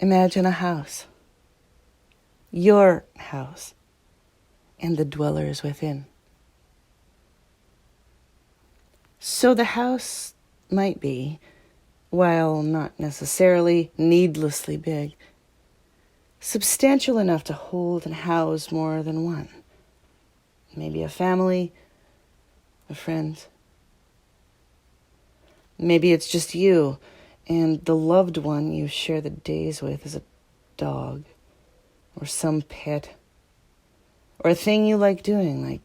Imagine a house. Your house. And the dwellers within. So the house might be, while not necessarily needlessly big, substantial enough to hold and house more than one. Maybe a family, a friend. Maybe it's just you, and the loved one you share the days with is a dog, or some pet, or a thing you like doing, like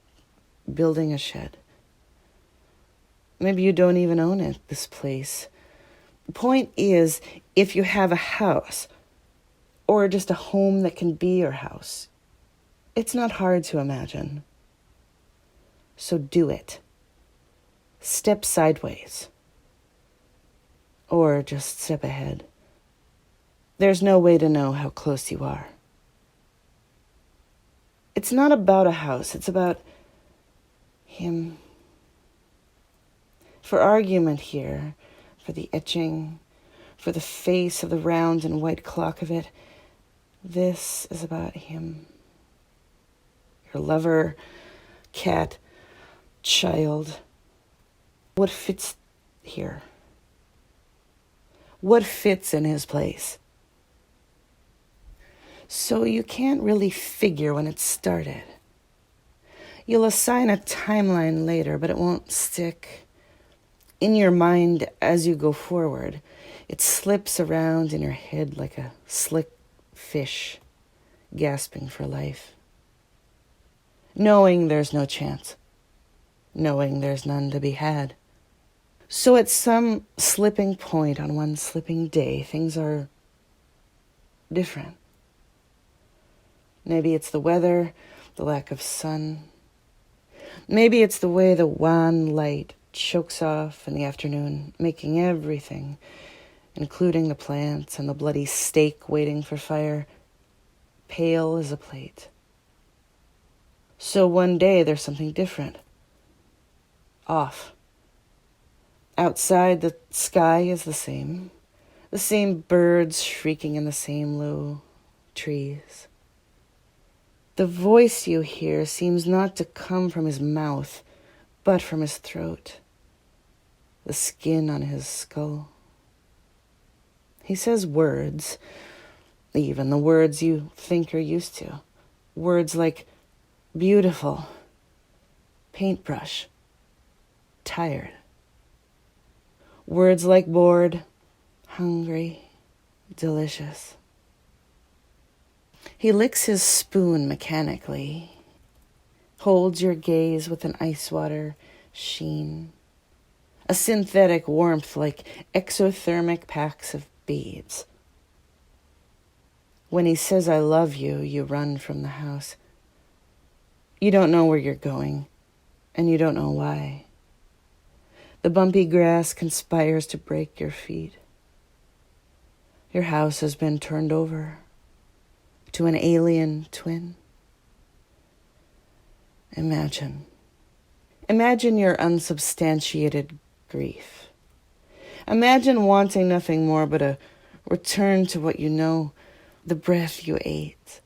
building a shed. Maybe you don't even own it, this place. The point is, if you have a house, or just a home that can be your house, it's not hard to imagine. So do it. Step sideways. Or just step ahead. There's no way to know how close you are. It's not about a house, it's about him. For argument here, for the etching, for the face of the round and white clock of it, this is about him. Your lover, cat, child. What fits here? What fits in his place? So you can't really figure when it started. You'll assign a timeline later, but it won't stick. In your mind as you go forward, it slips around in your head like a slick fish gasping for life. Knowing there's no chance. Knowing there's none to be had. So at some slipping point on one slipping day, things are different. Maybe it's the weather, the lack of sun. Maybe it's the way the wan light chokes off in the afternoon, making everything, including the plants and the bloody steak waiting for fire, pale as a plate. So one day there's something different. Off. Outside, the sky is the same birds shrieking in the same low trees. The voice you hear seems not to come from his mouth, but from his throat, the skin on his skull. He says words, even the words you think you're used to. Words like beautiful, paintbrush, tired. Words like bored, hungry, delicious. He licks his spoon mechanically, holds your gaze with an ice water sheen, a synthetic warmth like exothermic packs of beads. When he says, "I love you," you run from the house. You don't know where you're going, and you don't know why. The bumpy grass conspires to break your feet. Your house has been turned over to an alien twin. Imagine your unsubstantiated grief. Imagine wanting nothing more but a return to what you know, the breath you ate,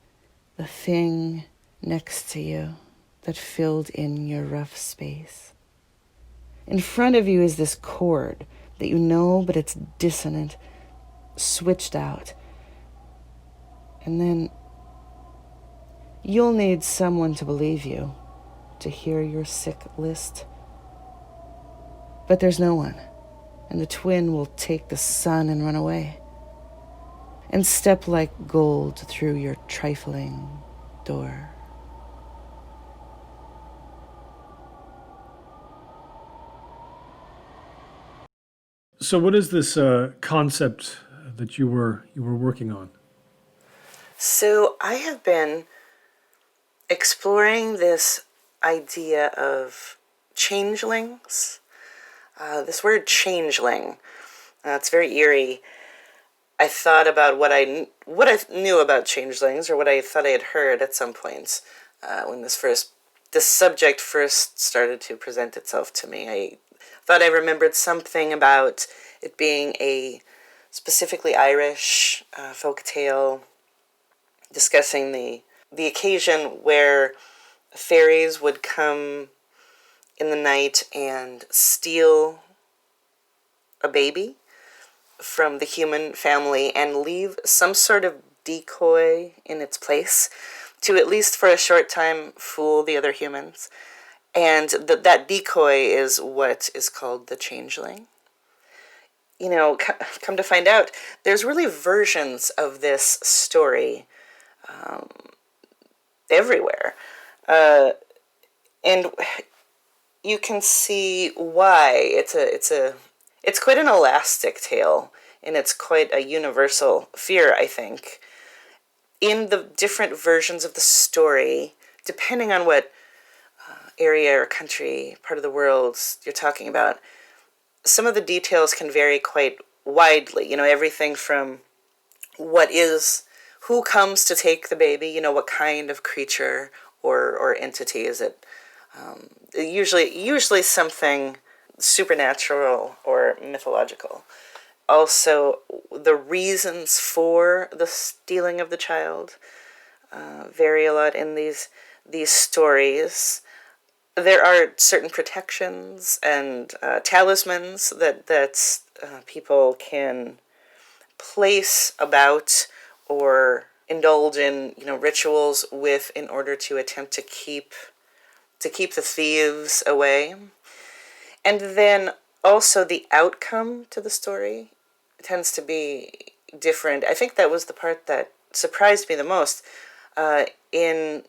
the thing next to you that filled in your rough space. In front of you is this chord that you know, but it's dissonant, switched out. And then you'll need someone to believe you, to hear your sick list. But there's no one, and the twin will take the sun and run away, and step like gold through your trifling door. So, what is this concept that you were working on? So I have been exploring this idea of changelings. This word changeling, it's very eerie. I thought about what I knew about changelings, or what I thought I had heard at some points when this subject first started to present itself to me. I thought I remembered something about it being a specifically Irish folk tale, discussing the occasion where fairies would come in the night and steal a baby from the human family and leave some sort of decoy in its place to, at least for a short time, fool the other humans. And that decoy is what is called the Changeling. You know, come to find out, there's really versions of this story everywhere. And you can see why. It's quite an elastic tale, and it's quite a universal fear, I think. In the different versions of the story, depending on what area or country, part of the world you're talking about, some of the details can vary quite widely. You know, everything from who comes to take the baby, you know, what kind of creature or entity is it? Usually something supernatural or mythological. Also, the reasons for the stealing of the child vary a lot in these stories. There are certain protections and talismans that people can place about or indulge in, you know, rituals with in order to attempt to keep the thieves away. And then also the outcome to the story tends to be different. I think that was the part that surprised me the most. In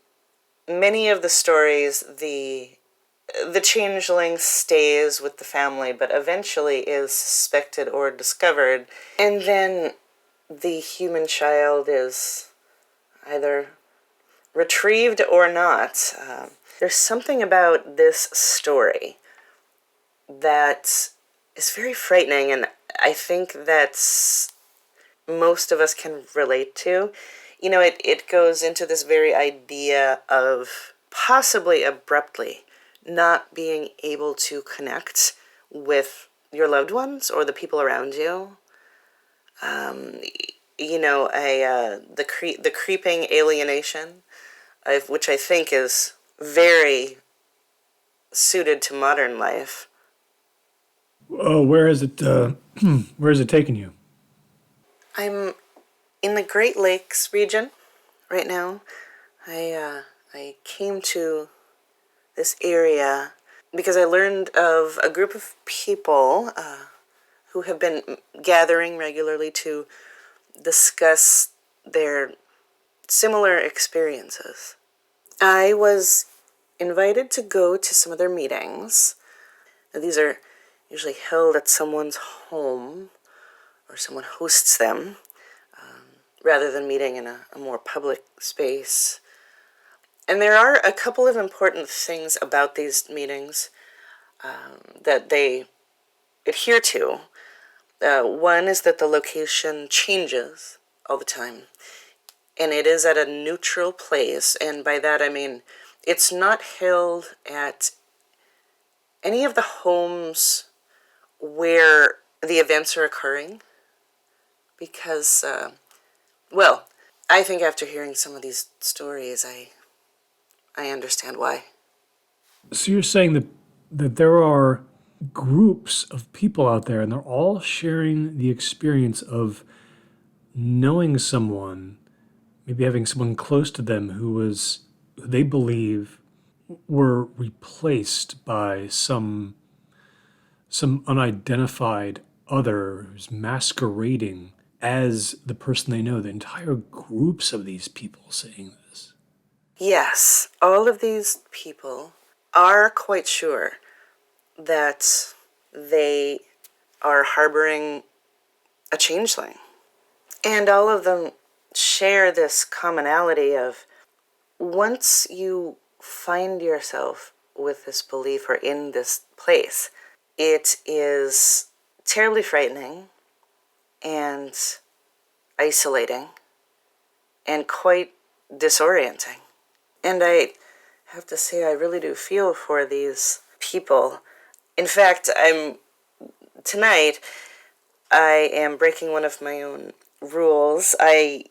many of the stories, the changeling stays with the family, but eventually is suspected or discovered, and then the human child is either retrieved or not. There's something about this story that is very frightening, and I think that's most of us can relate to. You know, it goes into this very idea of possibly abruptly not being able to connect with your loved ones or the people around you. You know, the creeping alienation, which I think is very suited to modern life. Oh, where is it? Where is it taking you? I'm in the Great Lakes region right now. I came to this area because I learned of a group of people who have been gathering regularly to discuss their similar experiences. I was invited to go to some of their meetings. Now, these are usually held at someone's home or someone hosts them, rather than meeting in a more public space. And there are a couple of important things about these meetings that they adhere to. One is that the location changes all the time, and it is at a neutral place, and by that I mean it's not held at any of the homes where the events are occurring, because, well, I think after hearing some of these stories, I understand why. So you're saying that there are groups of people out there, and they're all sharing the experience of knowing someone, maybe having someone close to them who they believe were replaced by some unidentified other who's masquerading as the person they know. The entire groups of these people saying this. Yes, all of these people are quite sure that they are harboring a changeling. And all of them share this commonality of, once you find yourself with this belief or in this place, it is terribly frightening and isolating and quite disorienting. And I have to say, I really do feel for these people. In fact, tonight, I am breaking one of my own rules. I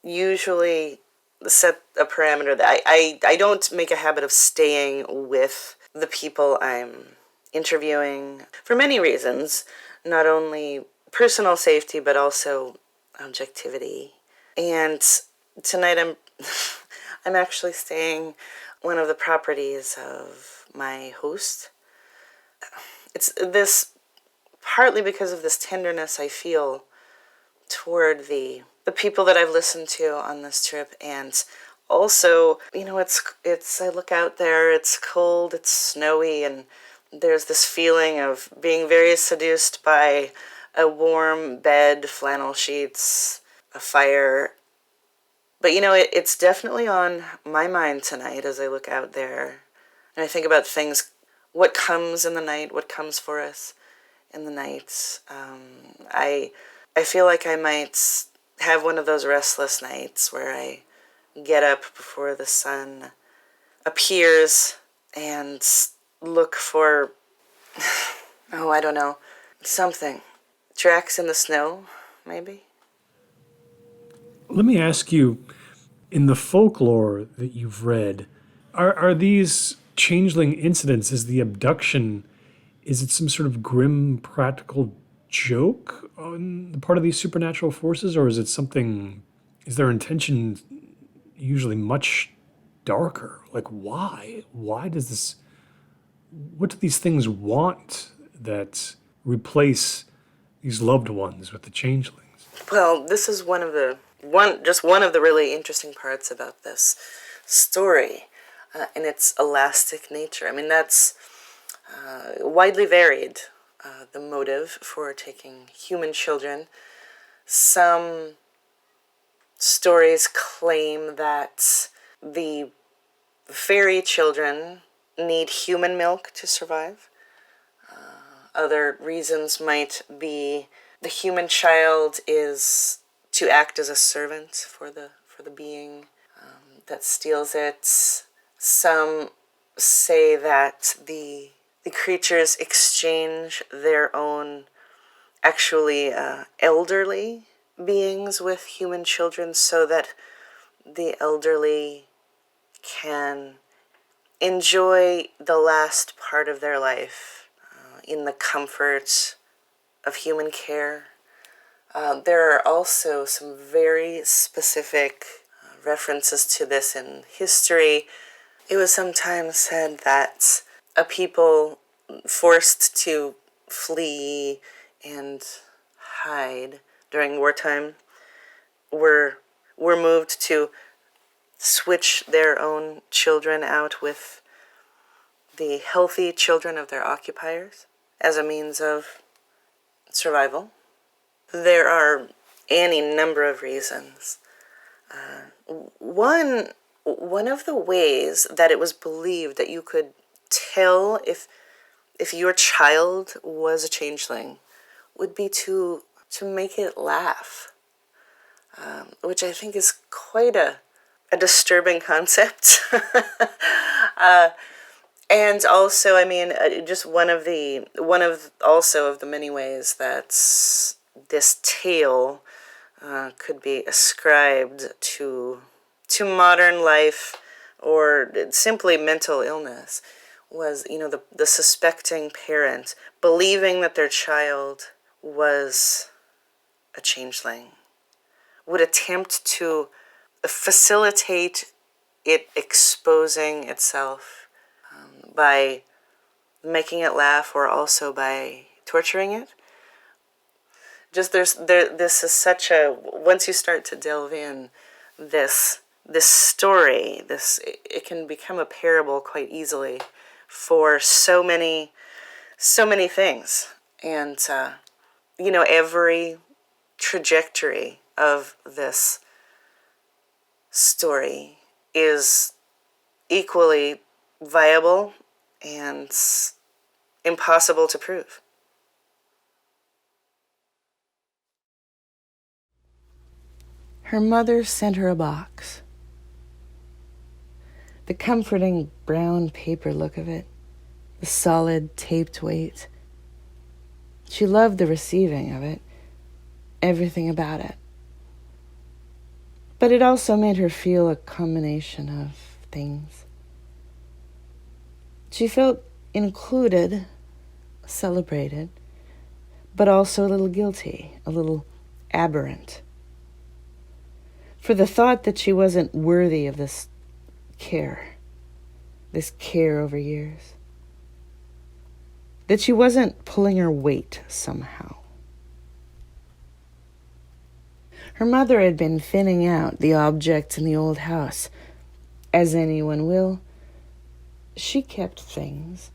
usually set a parameter that I don't make a habit of staying with the people I'm interviewing for many reasons, not only personal safety, but also objectivity. And tonight I'm actually staying one of the properties of my host. It's this partly because of this tenderness I feel toward the people that I've listened to on this trip, and also, it's I look out there, it's cold, it's snowy, and there's this feeling of being very seduced by a warm bed, flannel sheets, a fire. But it's definitely on my mind tonight as I look out there and I think about things, what comes in the night, what comes for us in the night. I feel like I might have one of those restless nights where I get up before the sun appears and look for, oh, I don't know, something. Tracks in the snow, maybe? Let me ask you, in the folklore that you've read, are these changeling incidents, is the abduction, is it some sort of grim practical joke on the part of these supernatural forces, or is it something, is their intention usually much darker? Like, why? Why does this, what do these things want that replace these loved ones with the changelings? Well, this is one of the really interesting parts about this story, and its elastic nature. I mean, that's widely varied, the motive for taking human children. Some stories claim that the fairy children need human milk to survive. Other reasons might be the human child is to act as a servant for the being that steals it. Some say that the creatures exchange their own actually elderly beings with human children so that the elderly can enjoy the last part of their life in the comfort of human care. There are also some very specific references to this in history. It was sometimes said that a people forced to flee and hide during wartime were moved to switch their own children out with the healthy children of their occupiers as a means of survival. There are any number of reasons. One of the ways that it was believed that you could tell if your child was a changeling would be to make it laugh, which I think is quite a disturbing concept. And also, I mean, just one of the many ways that this tale could be ascribed to modern life or simply mental illness was, the suspecting parent believing that their child was a changeling would attempt to facilitate it exposing itself by making it laugh or also by torturing it. Just this is such a, once you start to delve in, this story, it can become a parable quite easily for so many things. And every trajectory of this story is equally viable and impossible to prove. Her mother sent her a box. The comforting brown paper look of it, the solid taped weight. She loved the receiving of it. everything about it. But it also made her feel a combination of things. She felt included, celebrated, but also a little guilty, a little aberrant, for the thought that she wasn't worthy of this care over years, that she wasn't pulling her weight somehow. Her mother had been thinning out the objects in the old house. As anyone will, she kept things,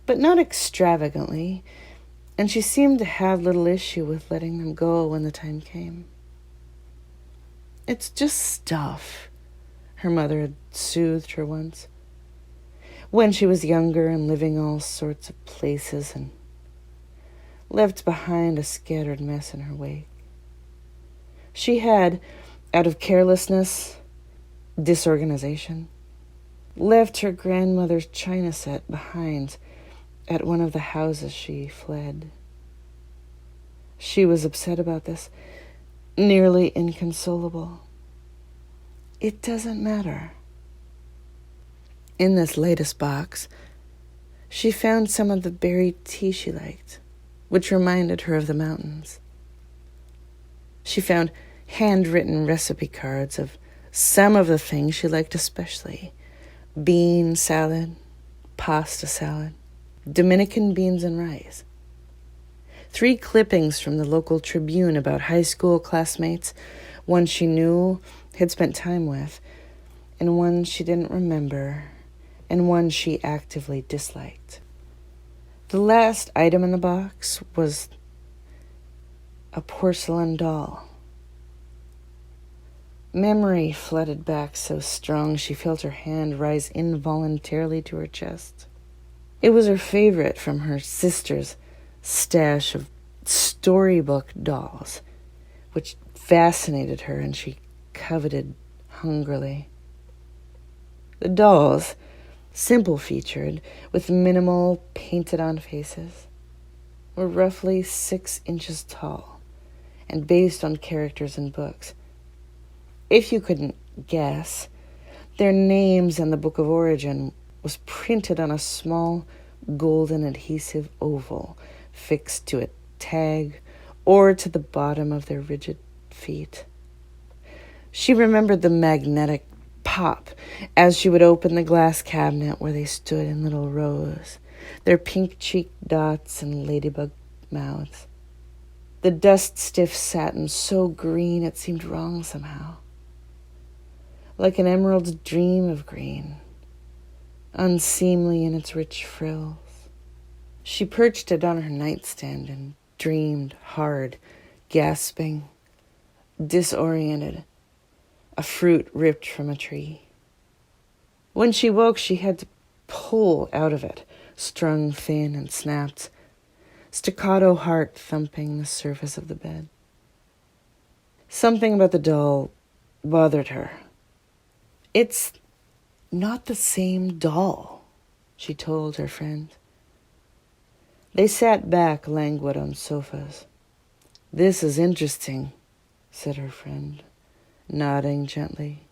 but not extravagantly, and she seemed to have little issue with letting them go when the time came. "It's just stuff," her mother had soothed her once, when she was younger and living all sorts of places and left behind a scattered mess in her wake. She had, out of carelessness, disorganization, left her grandmother's china set behind at one of the houses she fled. She was upset about this, nearly inconsolable. It doesn't matter. In this latest box, she found some of the berry tea she liked, which reminded her of the mountains. She found handwritten recipe cards of some of the things she liked especially: bean salad, pasta salad, Dominican beans and rice. 3 clippings from the local Tribune about high school classmates, one she knew, had spent time with, and one she didn't remember, and one she actively disliked. The last item in the box was a porcelain doll. Memory flooded back so strong she felt her hand rise involuntarily to her chest. It was her favorite from her sister's stash of storybook dolls, which fascinated her and she coveted hungrily. The dolls, simple-featured, with minimal painted-on faces, were roughly 6 inches tall and based on characters in books. If you couldn't guess, their names and the book of origin was printed on a small golden adhesive oval fixed to a tag or to the bottom of their rigid feet. She remembered the magnetic pop as she would open the glass cabinet where they stood in little rows, their pink-cheeked dots and ladybug mouths. The dust-stiff satin so green it seemed wrong somehow, like an emerald's dream of green, unseemly in its rich frills. She perched it on her nightstand and dreamed hard, gasping, disoriented, a fruit ripped from a tree. When she woke, she had to pull out of it, strung thin and snapped, staccato heart thumping the surface of the bed. Something about the doll bothered her. "It's not the same doll," she told her friend. They sat back languid on sofas. "This is interesting," said her friend, nodding gently.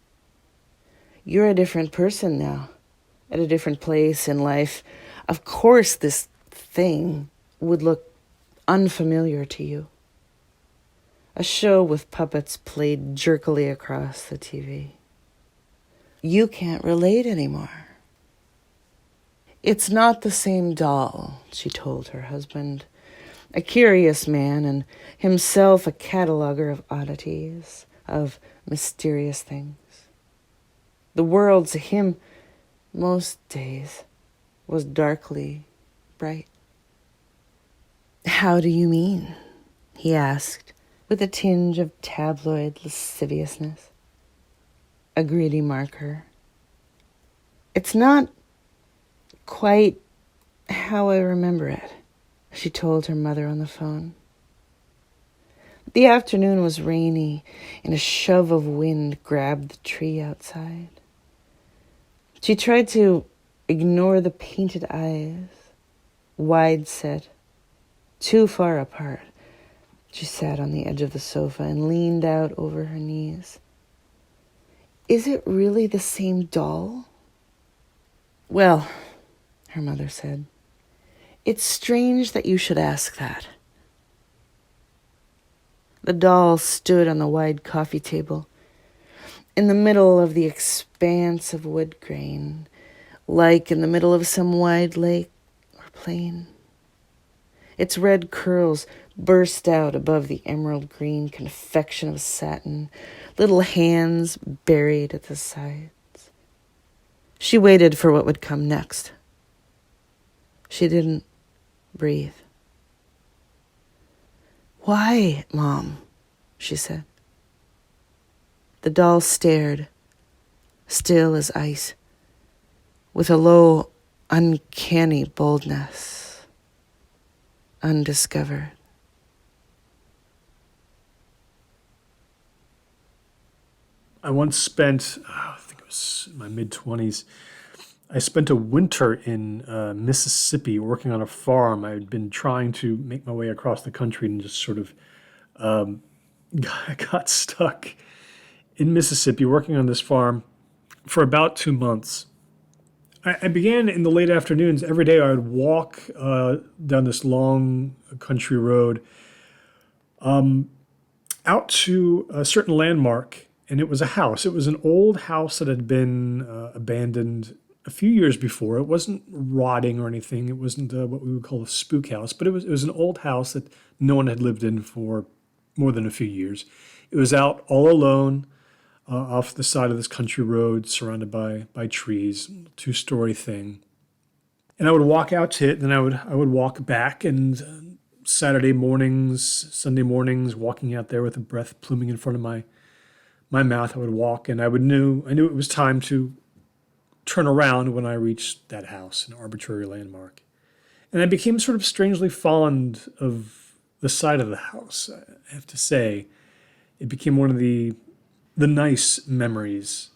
"You're a different person now, at a different place in life. Of course this thing would look unfamiliar to you." A show with puppets played jerkily across the TV. "You can't relate anymore." "It's not the same doll," she told her husband, a curious man and himself a cataloger of oddities, of mysterious things. The world to him, most days, was darkly bright. "How do you mean?" he asked, with a tinge of tabloid lasciviousness, a greedy marker. "It's not quite how I remember it," she told her mother on the phone. The afternoon was rainy, and a shove of wind grabbed the tree outside. She tried to ignore the painted eyes, wide set, too far apart, She sat on the edge of the sofa and leaned out over her knees. Is it really the same doll? Well, her mother said, it's strange that you should ask that. The doll stood on the wide coffee table, in the middle of the expanse of wood grain, like in the middle of some wide lake or plain. Its red curls burst out above the emerald green confection of satin, little hands buried at the sides. She waited for what would come next. She didn't breathe. Why, Mom? She said. The doll stared, still as ice, with a low, uncanny boldness. Undiscovered. I once spent, I think it was in my mid-20s, I spent a winter in Mississippi working on a farm. I had been trying to make my way across the country and just sort of got stuck in Mississippi working on this farm for about 2 months. I began in the late afternoons. Every day I would walk down this long country road out to a certain landmark, and it was a house. It was an old house that had been abandoned a few years before. It wasn't rotting or anything. It wasn't what we would call a spook house, but it was an old house that no one had lived in for more than a few years. It was out all alone off the side of this country road, surrounded by trees, 2-story thing. And I would walk out to it, and then I would walk back, and Saturday mornings, Sunday mornings, walking out there with the breath pluming in front of my mouth, I would walk, and I knew it was time to turn around when I reached that house, an arbitrary landmark. And I became sort of strangely fond of the side of the house. I have to say, it became one of the nice memories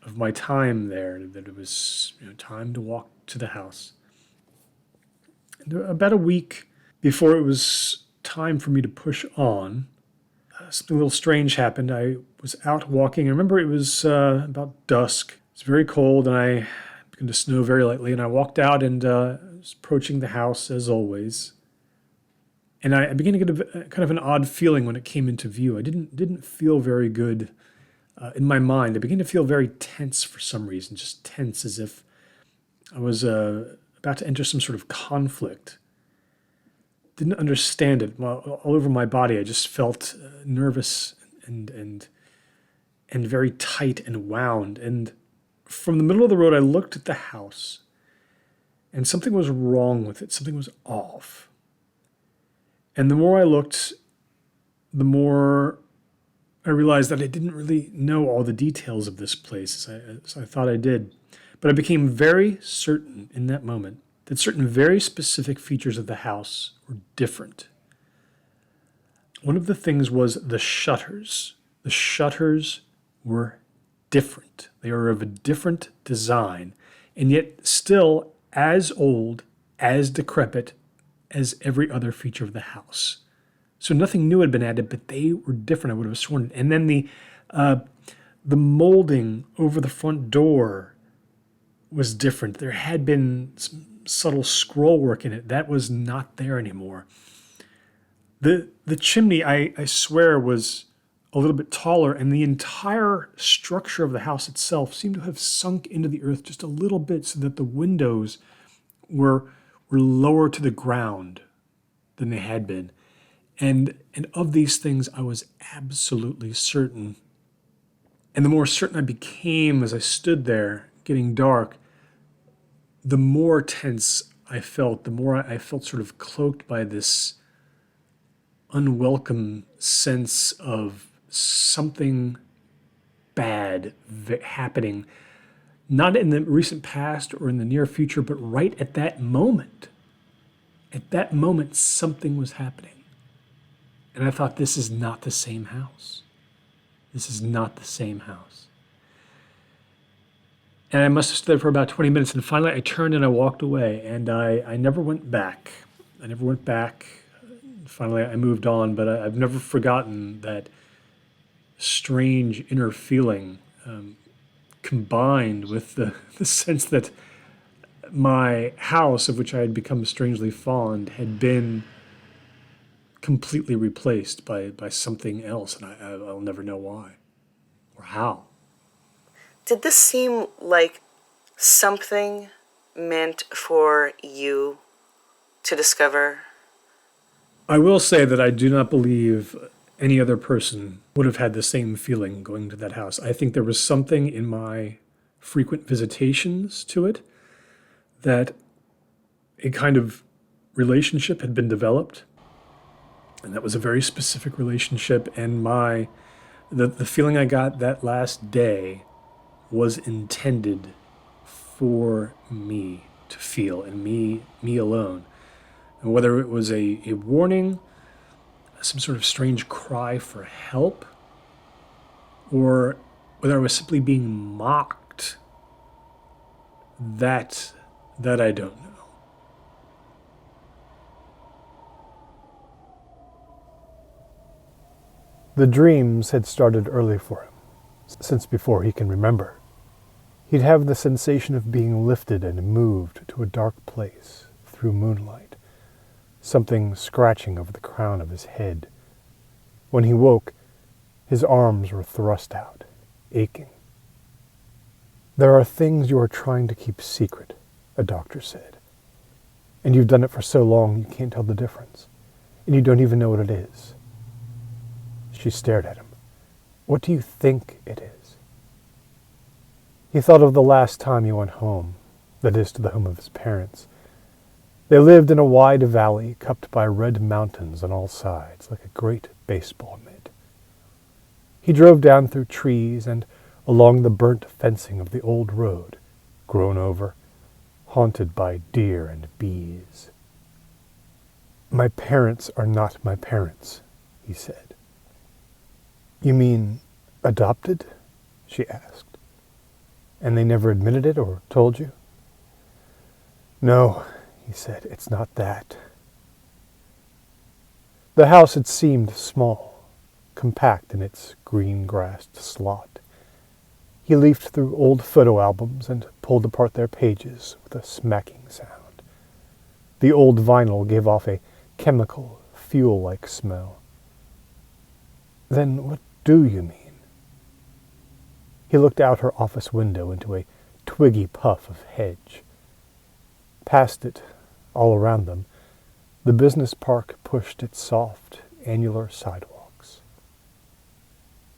of my time there, that it was time to walk to the house. And about a week before it was time for me to push on, something a little strange happened. I was out walking. I remember it was about dusk. It was very cold, and I began to snow very lightly. And I walked out and was approaching the house as always. And I began to get kind of an odd feeling when it came into view. I didn't feel very good in my mind. I began to feel very tense for some reason, just tense, as if I was about to enter some sort of conflict. Didn't understand it. All over my body, I just felt nervous and very tight and wound. And from the middle of the road, I looked at the house, and something was wrong with it. Something was off. And the more I looked, the more I realized that I didn't really know all the details of this place as I thought I did. But I became very certain in that moment that certain very specific features of the house were different. One of the things was the shutters. The shutters were different. They were of a different design, and yet still as old, as decrepit as every other feature of the house. So nothing new had been added, but they were different, I would have sworn. And then the molding over the front door was different. There had been some subtle scroll work in it. That was not there anymore. The chimney, I swear, was a little bit taller, and the entire structure of the house itself seemed to have sunk into the earth just a little bit, so that the windows were lower to the ground than they had been. And of these things, I was absolutely certain. And the more certain I became as I stood there, getting dark, the more tense I felt, the more I felt sort of cloaked by this unwelcome sense of something bad happening, not in the recent past or in the near future, but right at that moment. At that moment, something was happening. And I thought, this is not the same house. This is not the same house. And I must have stood there for about 20 minutes, and finally I turned and I walked away, and I never went back. I never went back. finally I moved on, but I've never forgotten that strange inner feeling combined with the sense that my house, of which I had become strangely fond, had been completely replaced by something else, and I'll never know why or how. Did this seem like something meant for you to discover? I will say that I do not believe any other person would have had the same feeling going to that house. I think there was something in my frequent visitations to it that a kind of relationship had been developed, and that was a very specific relationship. And the feeling I got that last day was intended for me to feel, and me alone. And whether it was a warning, some sort of strange cry for help, or whether I was simply being mocked, that I don't know. The dreams had started early for him, since before he can remember. He'd have the sensation of being lifted and moved to a dark place through moonlight, something scratching over the crown of his head. When he woke, his arms were thrust out, aching. There are things you are trying to keep secret, a doctor said. And you've done it for so long you can't tell the difference, and you don't even know what it is. She stared at him. What do you think it is? He thought of the last time he went home, that is, to the home of his parents. They lived in a wide valley cupped by red mountains on all sides, like a great baseball mitt. He drove down through trees and along the burnt fencing of the old road, grown over, haunted by deer and bees. My parents are not my parents, he said. You mean adopted? She asked. And they never admitted it or told you? No, he said, it's not that. The house had seemed small, compact in its green-grassed slot. He leafed through old photo albums and pulled apart their pages with a smacking sound. The old vinyl gave off a chemical, fuel-like smell. Then what do you mean? He looked out her office window into a twiggy puff of hedge. Past it, all around them, the business park pushed its soft, annular sidewalks.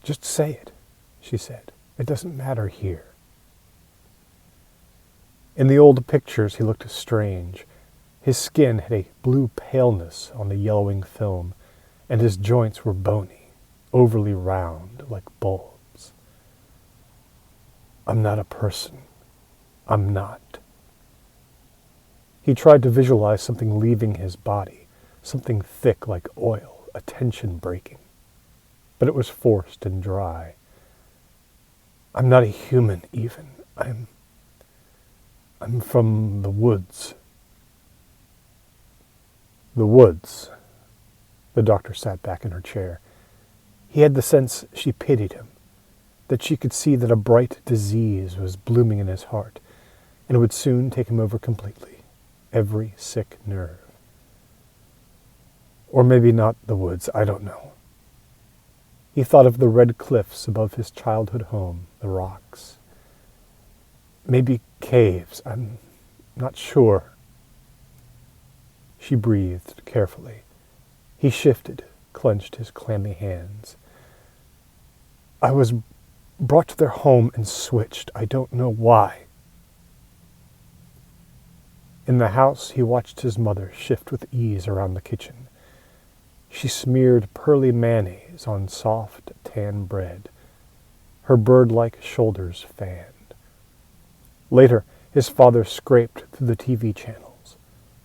Just say it, she said. It doesn't matter here. In the old pictures he looked strange. His skin had a blue paleness on the yellowing film, and his joints were bony, overly round, like bulbs. I'm not a person. I'm not. He tried to visualize something leaving his body, something thick like oil, a tension breaking. But it was forced and dry. I'm not a human, even. I'm from the woods. The woods. The doctor sat back in her chair. He had the sense she pitied him, that she could see that a bright disease was blooming in his heart, and would soon take him over completely, every sick nerve. Or maybe not the woods, I don't know. He thought of the red cliffs above his childhood home, the rocks. Maybe caves, I'm not sure. She breathed carefully. He shifted, clenched his clammy hands. I was brought to their home and switched. I don't know why. In the house, he watched his mother shift with ease around the kitchen. She smeared pearly mayonnaise on soft, tan bread. Her bird-like shoulders fanned. Later, his father scraped through the TV channels,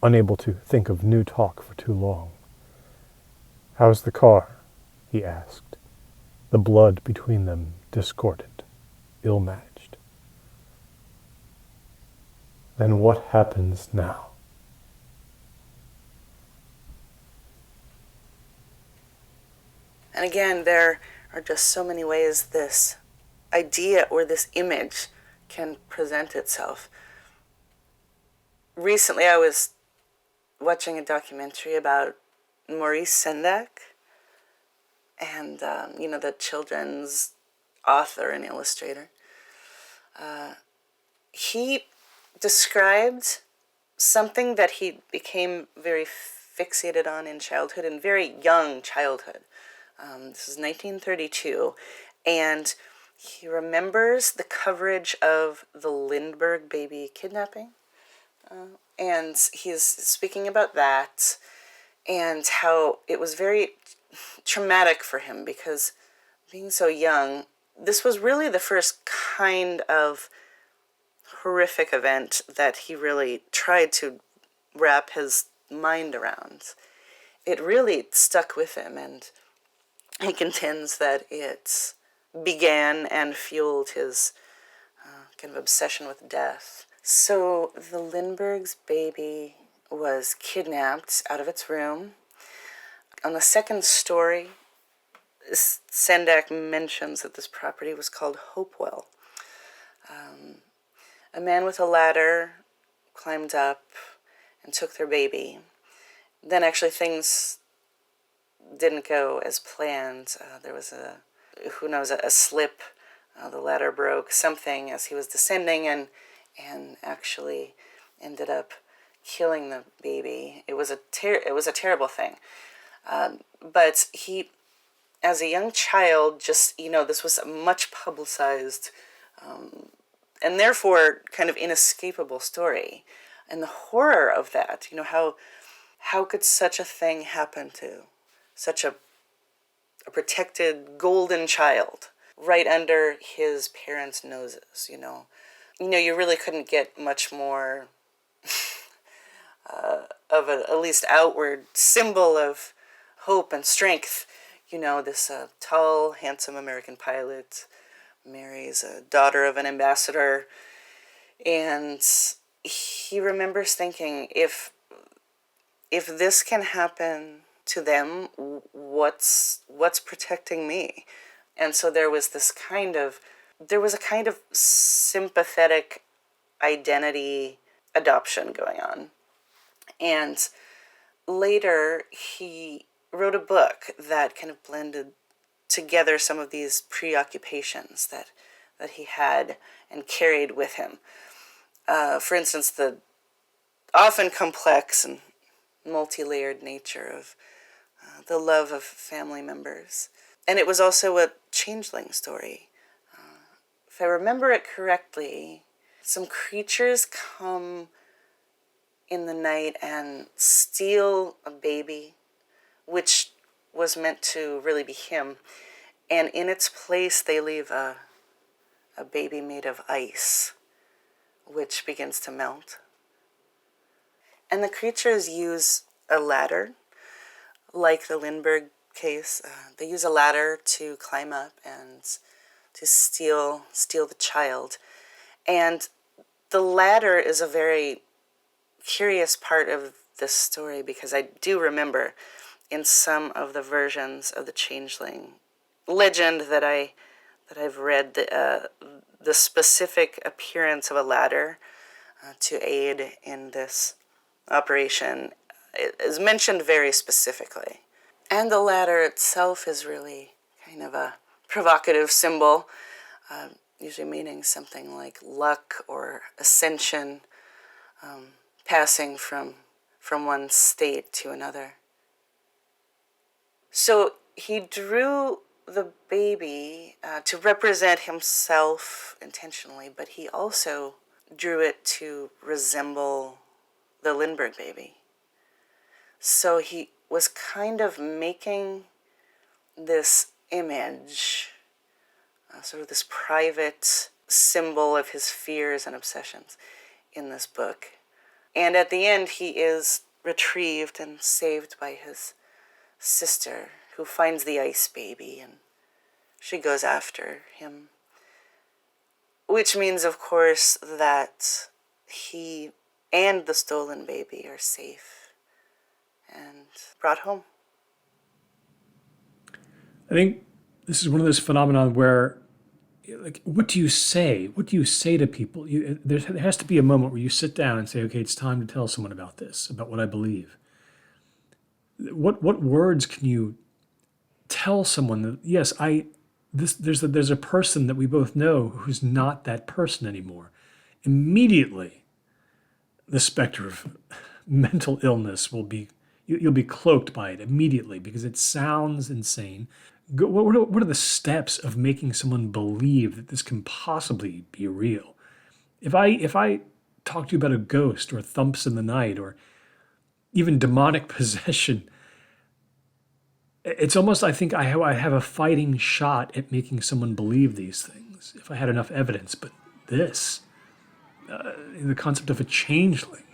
unable to think of new talk for too long. How's the car? He asked. The blood between them discordant, ill-matched. Then what happens now? And again, there are just so many ways this idea or this image can present itself. Recently, I was watching a documentary about Maurice Sendak, and the children's author and illustrator. He described something that he became very fixated on in childhood, in very young childhood. This is 1932, and he remembers the coverage of the Lindbergh baby kidnapping, and he's speaking about that and how it was very traumatic for him because being so young, this was really the first kind of horrific event that he really tried to wrap his mind around. It really stuck with him, and he contends that it began and fueled his kind of obsession with death. So the Lindbergh's baby was kidnapped out of its room. On the second story, Sendak mentions that this property was called Hopewell. A man with a ladder climbed up and took their baby. Then actually things didn't go as planned. There was a slip. The ladder broke, something as he was descending, and actually ended up killing the baby. It was a terrible thing. But he, as a young child, just, this was a much publicized and therefore kind of inescapable story. And the horror of that, how could such a thing happen to such a protected golden child right under his parents' noses, You really couldn't get much more of at least outward symbol of hope and strength. This tall, handsome American pilot marries a daughter of an ambassador, and he remembers thinking, if this can happen to them, what's protecting me? And so there was a kind of sympathetic identity adoption going on. And later he wrote a book that kind of blended together some of these preoccupations that he had and carried with him. For instance, the often complex and multi-layered nature of the love of family members. And it was also a changeling story. If I remember it correctly, some creatures come in the night and steal a baby, which was meant to really be him, and in its place they leave a baby made of ice, which begins to melt. And the creatures use a ladder, like the Lindbergh case. They use a ladder to climb up and to steal the child. And the ladder is a very curious part of this story, because I do remember in some of the versions of the Changeling legend that I've read, the specific appearance of a ladder to aid in this operation is mentioned very specifically. And the ladder itself is really kind of a provocative symbol, usually meaning something like luck or ascension, passing from one state to another. So he drew the baby to represent himself intentionally, but he also drew it to resemble the Lindbergh baby. So he was kind of making this image, sort of this private symbol of his fears and obsessions in this book. And at the end, he is retrieved and saved by his sister, who finds the ice baby, and she goes after him. Which means, of course, that he and the stolen baby are safe and brought home. I think this is one of those phenomena where, like, what do you say? What do you say to people? There has to be a moment where you sit down and say, okay, it's time to tell someone about this, about what I believe. What words can you tell someone that, yes, there's a person that we both know who's not that person anymore. Immediately, the specter of mental illness you'll be cloaked by it immediately because it sounds insane. What are the steps of making someone believe that this can possibly be real? If I talk to you about a ghost or thumps in the night or even demonic possession, it's almost, I think I have a fighting shot at making someone believe these things if I had enough evidence. But this, the concept of a changeling,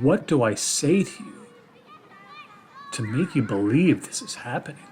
what do I say to you to make you believe this is happening?